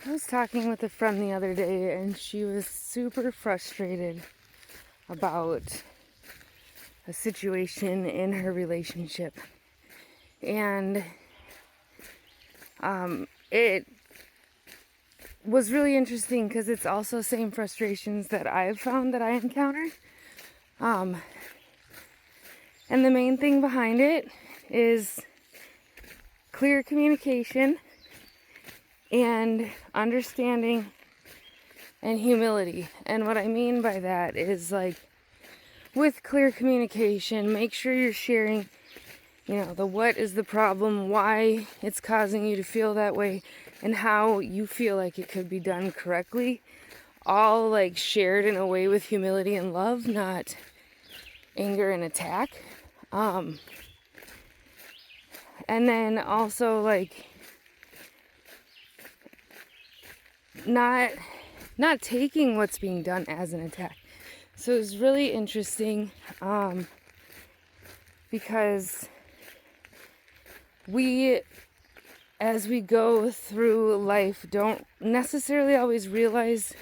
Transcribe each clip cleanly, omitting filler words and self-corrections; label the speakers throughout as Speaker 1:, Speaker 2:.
Speaker 1: I was talking with a friend the other day, and she was super frustrated about a situation in her relationship. And it was really interesting because it's also same frustrations that I've found that I encounter. And the main thing behind it is clear communication and understanding and humility. And what I mean by that is, like, with clear communication, make sure you're sharing, the what is the problem, why it's causing you to feel that way, and how you feel like it could be done correctly. All like shared in a way with humility and love, not anger and attack. And then also, like, not taking what's being done as an attack. So it's really interesting because we, as we go through life, don't necessarily always realize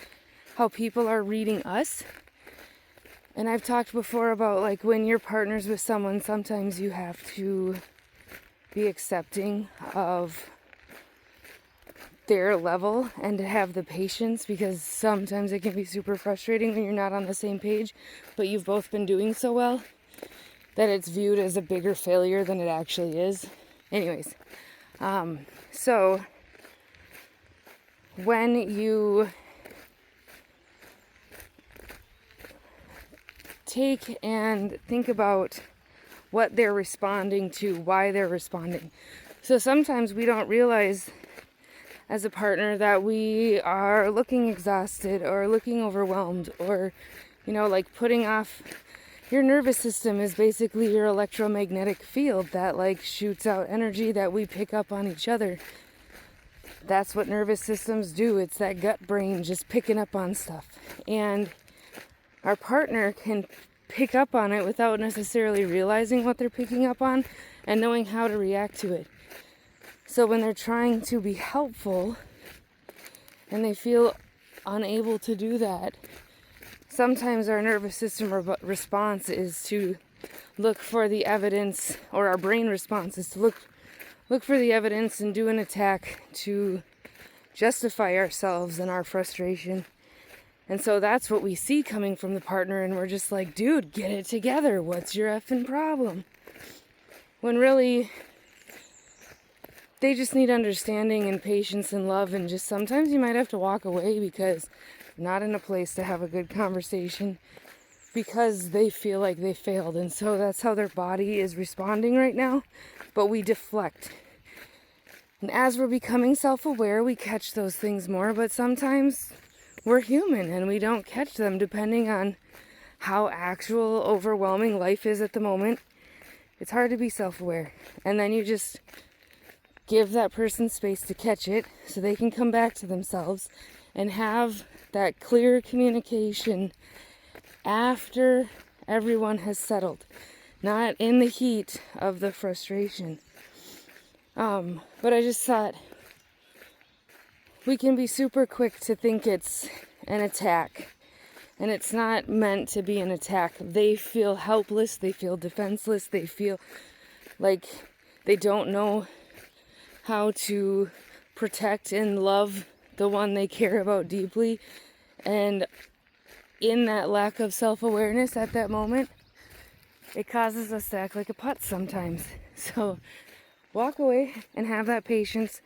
Speaker 1: how people are reading us. And I've talked before about, like, when you're partners with someone, sometimes you have to be accepting of their level and to have the patience, because sometimes it can be super frustrating when you're not on the same page, but you've both been doing so well that it's viewed as a bigger failure than it actually is. Anyways, so when you take and think about what they're responding to, why they're responding. So sometimes we don't realize as a partner that we are looking exhausted or looking overwhelmed, or, like, putting off. Your nervous system is basically your electromagnetic field that, like, shoots out energy that we pick up on each other. That's what nervous systems do. It's that gut brain just picking up on stuff. And our partner can pick up on it without necessarily realizing what they're picking up on and knowing how to react to it. So when they're trying to be helpful and they feel unable to do that, sometimes our nervous system response is to look for the evidence, or our brain response is to look for the evidence and do an attack to justify ourselves and our frustration. And so that's what we see coming from the partner, and we're just like, dude, get it together. What's your effing problem? When really, they just need understanding and patience and love, and just sometimes you might have to walk away because you're not in a place to have a good conversation because they feel like they failed. And so that's how their body is responding right now. But we deflect. And as we're becoming self-aware, we catch those things more, but sometimes we're human and we don't catch them depending on how actual overwhelming life is at the moment. It's hard to be self-aware. And then you just give that person space to catch it so they can come back to themselves and have that clear communication after everyone has settled, not in the heat of the frustration. But I just thought we can be super quick to think it's an attack, and it's not meant to be an attack. They feel helpless, they feel defenseless, they feel like they don't know how to protect and love the one they care about deeply. And in that lack of self-awareness at that moment, it causes us to act like a putz sometimes. So walk away and have that patience,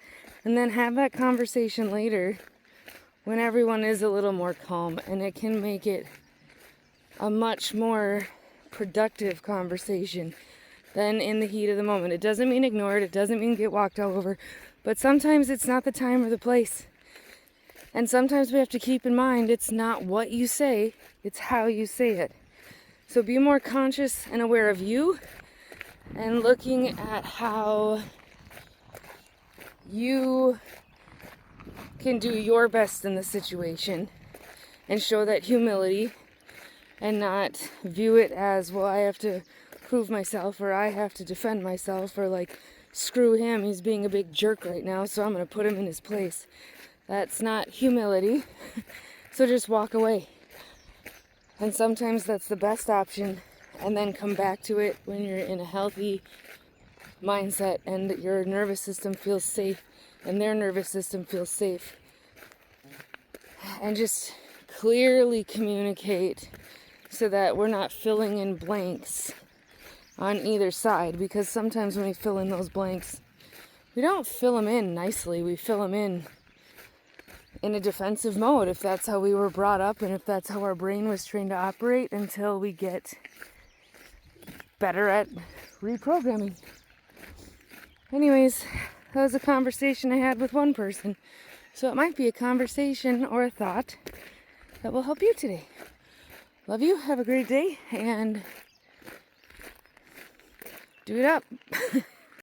Speaker 1: and then have that conversation later when everyone is a little more calm, and it can make it a much more productive conversation than in the heat of the moment. It doesn't mean ignore it. It doesn't mean get walked all over. But sometimes it's not the time or the place. And sometimes we have to keep in mind it's not what you say, it's how you say it. So be more conscious and aware of you, and looking at how you can do your best in the situation and show that humility, and not view it as, well, I have to prove myself, or I have to defend myself, or like, screw him, he's being a big jerk right now, so I'm going to put him in his place. That's not humility. So just walk away. And sometimes that's the best option. And then come back to it when you're in a healthy mindset and your nervous system feels safe and their nervous system feels safe. And just clearly communicate so that we're not filling in blanks on either side. Because sometimes when we fill in those blanks, we don't fill them in nicely. We fill them in a defensive mode, if that's how we were brought up and if that's how our brain was trained to operate, until we get better at reprogramming. Anyways, that was a conversation I had with one person. So it might be a conversation or a thought that will help you today. Love you. Have a great day and do it up.